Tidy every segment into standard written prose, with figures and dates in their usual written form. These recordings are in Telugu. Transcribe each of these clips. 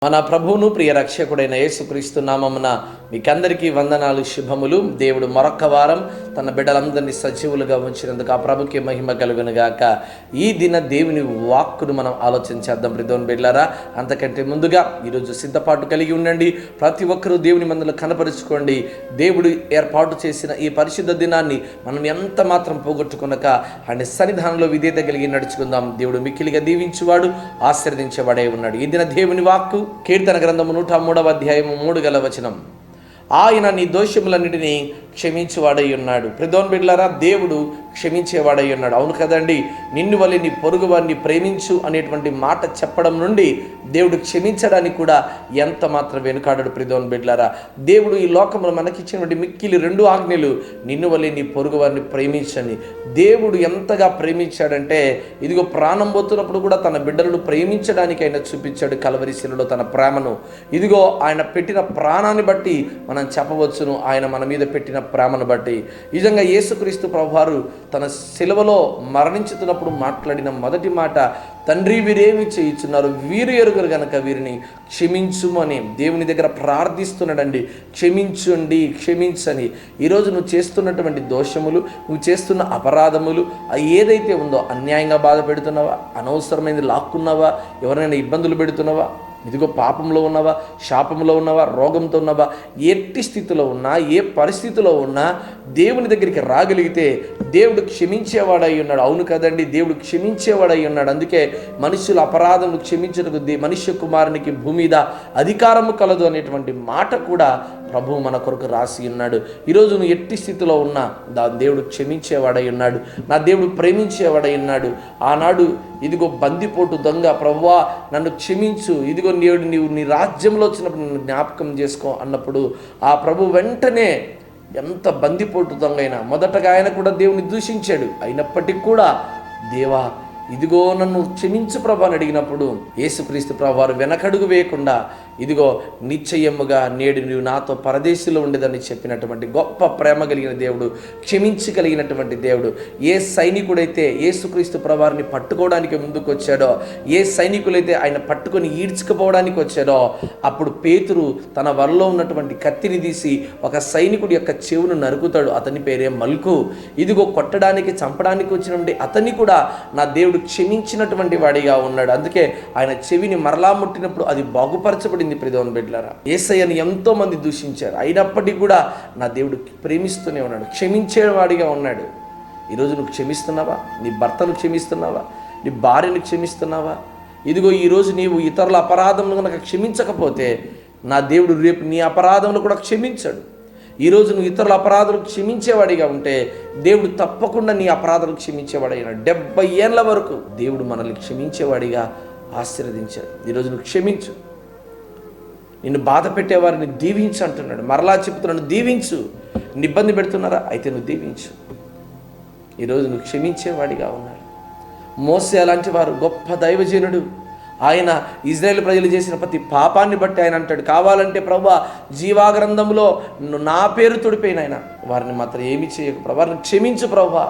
మన ప్రభువును ప్రియ రక్షకుడైన యేసుక్రీస్తు నామమున మీకందరికీ వందనాలు, శుభములు. దేవుడు మరొక్క వారం తన బిడ్డలందరినీ సజీవులుగా ఉంచినందుకు ఆ ప్రభుకి మహిమ కలుగునుగాక. ఈ దిన దేవుని వాక్కును మనం ఆలోచించేద్దాం ప్రియమైన బిడ్డలారా. అంతకంటే ముందుగా ఈరోజు సిద్ధపాటు కలిగి ఉండండి. ప్రతి ఒక్కరూ దేవుని మందులో కనపరుచుకోండి. దేవుడు ఏర్పాటు చేసిన ఈ పరిశుద్ధ దినాన్ని మనం ఎంత మాత్రం పోగొట్టుకునక ఆయన సన్నిధానంలో విధేయత కలిగి నడుచుకుందాం. దేవుడు మిక్కిలిగా దీవించువాడు, ఆశీర్వదించేవాడే ఉన్నాడు. ఈ దిన దేవుని వాక్కు కీర్తన గ్రంథము 103వ అధ్యాయము 3వ వచనం. ఆయన నీ దోషములన్నిటినీ క్షమించేవాడై ఉన్నాడు. ప్రియమైన బిడ్డలారా, దేవుడు క్షమించేవాడై ఉన్నాడు. అవును కదండి. నిన్ను వలె నీ పొరుగు వారిని ప్రేమించు అనేటువంటి మాట చెప్పడం నుండి దేవుడు క్షమించడానికి కూడా ఎంత మాత్రం వెనుకాడడు. ప్రియమైన బిడ్డలారా, దేవుడు ఈ లోకంలో మనకిచ్చినటువంటి మిక్కిలి 2 ఆజ్ఞలు, నిన్ను వలె నీ పొరుగు వారిని ప్రేమించని. దేవుడు ఎంతగా ప్రేమించాడంటే, ఇదిగో ప్రాణం పోతున్నప్పుడు కూడా తన బిడ్డలను ప్రేమించడానికి ఆయన చూపించాడు కల్వరి శిలువలో తన ప్రేమను. ఇదిగో ఆయన పెట్టిన ప్రాణాన్ని బట్టి మనం చెప్పవచ్చును, ఆయన మన మీద పెట్టిన ప్రేమను బట్టి. నిజంగా యేసుక్రీస్తు ప్రభువారు తన శిలువలో మరణించుతున్నప్పుడు మాట్లాడిన మొదటి మాట, తండ్రి వీరేమి చేయుచున్నారు, వీరు ఎరుగరు గనక వీరిని క్షమించుమని దేవుని దగ్గర ప్రార్థిస్తున్నాడండి. క్షమించండి, క్షమించని. ఈరోజు నువ్వు చేస్తున్నటువంటి దోషములు, నువ్వు చేస్తున్న అపరాధములు ఏదైతే ఉందో, అన్యాయంగా బాధ పెడుతున్నావా, అనవసరమైనది లాక్కున్నావా, ఎవరైనా ఇబ్బందులు పెడుతున్నావా, ఇదిగో పాపంలో ఉన్నావా, శాపంలో ఉన్నావా, రోగంతో ఉన్నావా, ఎట్టి స్థితిలో ఉన్నా, ఏ పరిస్థితిలో ఉన్నా దేవుని దగ్గరికి రాగలిగితే దేవుడు క్షమించేవాడై ఉన్నాడు. అవును కదండి, దేవుడు క్షమించేవాడై ఉన్నాడు. అందుకే మనుషుల అపరాధములు క్షమించడానికి మనుష్య కుమారునికి భూమి మీద అధికారము కలదు అనేటువంటి మాట కూడా ప్రభువు మన కొరకు రాసి ఉన్నాడు. ఈరోజు నువ్వు ఎట్టి స్థితిలో ఉన్నా దేవుడు క్షమించేవాడై ఉన్నాడు. నా దేవుడు ప్రేమించేవాడై ఉన్నాడు. ఆనాడు ఇదిగో బందిపోటు దొంగ, ప్రభువా నన్ను క్షమించు, ఇదిగో నీవు నీ రాజ్యంలో వచ్చినప్పుడు నన్ను జ్ఞాపకం చేసుకో అన్నప్పుడు ఆ ప్రభు వెంటనే, ఎంత బందిపోటు దొంగ అయినా మొదటగా ఆయన కూడా దేవుని దూషించాడు. అయినప్పటికీ కూడా, దేవా ఇదిగో నన్ను క్షమించు ప్రభు అని అడిగినప్పుడు యేసుక్రీస్తు ప్రభు వారు వెనకడుగు వేయకుండా, ఇదిగో నిశ్చయముగా నేడు నీవు నాతో పరదేశంలో ఉండేదని చెప్పినటువంటి గొప్ప ప్రేమ కలిగిన దేవుడు, క్షమించగలిగినటువంటి దేవుడు. ఏ సైనికుడైతే యేసుక్రీస్తు ప్రభు వారిని పట్టుకోవడానికి ముందుకు వచ్చాడో, ఏ సైనికులైతే ఆయన పట్టుకొని ఈడ్చుకుపోవడానికి వచ్చాడో, అప్పుడు పేతురు తన వరలో ఉన్నటువంటి కత్తిని తీసి ఒక సైనికుడి యొక్క చెవును నరుకుతాడు. అతని పేరే మల్కు. ఇదిగో కొట్టడానికి, చంపడానికి వచ్చినటువంటి అతన్ని కూడా నా దేవుడు క్షమించినటువంటి వాడిగా ఉన్నాడు. అందుకే ఆయన చెవిని మరలా ముట్టినప్పుడు అది బాగుపరచబడింది. ప్రియమైన బిడ్డలారా, యేసయ్యను ఎంతో మంది దూషించారు, అయినప్పటికీ కూడా నా దేవుడు ప్రేమిస్తూనే ఉన్నాడు, క్షమించేవాడిగా ఉన్నాడు. ఈరోజు నువ్వు క్షమిస్తున్నావా? నీ భర్తను క్షమిస్తున్నావా? నీ భార్యను క్షమిస్తున్నావా? ఇదిగో ఈరోజు నీవు ఇతరుల అపరాధములను కనుక క్షమించకపోతే నా దేవుడు రేపు నీ అపరాధములు కూడా క్షమించడు. ఈరోజు నువ్వు ఇతరుల అపరాధాలు క్షమించేవాడిగా ఉంటే దేవుడు తప్పకుండా నీ అపరాధాలు క్షమించేవాడైనా. 70 ఏళ్ళ వరకు దేవుడు మనల్ని క్షమించేవాడిగా ఆశీర్వదించాడు. ఈరోజు నువ్వు క్షమించు. నిన్ను బాధ పెట్టేవారిని దీవించు అంటున్నాడు. మరలా చెప్తున్నాను, దీవించు. నిన్ను ఇబ్బంది పెడుతున్నారా? అయితే నువ్వు దీవించు. ఈరోజు నువ్వు క్షమించేవాడిగా ఉన్నాడు. మోసే అలాంటి వారు గొప్ప దైవజనుడు. ఆయన ఇజ్రాయేల్ ప్రజలు చేసిన ప్రతి పాపాన్ని బట్టి ఆయన అంటాడు, కావాలంటే ప్రభువా జీవాగ్రంథంలో నా పేరు తుడిపోయిన ఆయన వారిని మాత్రం ఏమి చేయకు ప్రభు, వారిని క్షమించు ప్రభువా.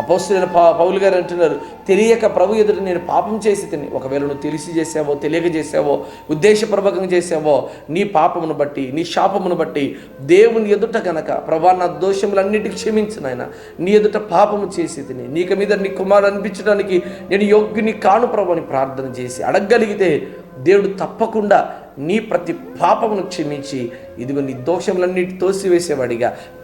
అపోస్తలుడైన పౌలు గారు అంటున్నారు, తెలియక ప్రభు ఎదుట నేను పాపం చేసి తిని. ఒకవేళ నువ్వు తెలిసి చేసావో, తెలియక చేసావో, ఉద్దేశపూర్వకంగా చేసావో, నీ పాపమును బట్టి, నీ శాపమును బట్టి దేవుని ఎదుట గనక, ప్రభా నా దోషములన్నిటికీ క్షమించు నాయన, నీ ఎదుట పాపము చేసి తిని, నీకు మీద నీ కుమారుడు అనిపించడానికి నేను యోగ్యుని కాను ప్రభు అని ప్రార్థన చేసి అడగగలిగితే దేవుడు తప్పకుండా నీ ప్రతి పాపమును క్షమించి ఇదిగో నీ దోషములన్నిటి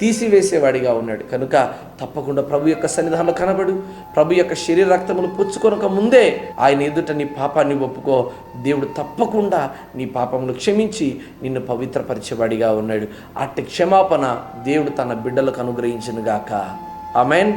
తీసివేసేవాడిగా ఉన్నాడు. కనుక తప్పకుండా ప్రభు యొక్క సన్నిధానంలో కనబడు. ప్రభు యొక్క శరీర రక్తములు పుచ్చుకొనక ముందే ఆయన ఎదుట నీ పాపాన్ని ఒప్పుకో. దేవుడు తప్పకుండా నీ పాపములు క్షమించి నిన్ను పవిత్రపరిచేవాడిగా ఉన్నాడు. అట్టి క్షమాపణ దేవుడు తన బిడ్డలకు అనుగ్రహించునుగాక. ఆమేన్.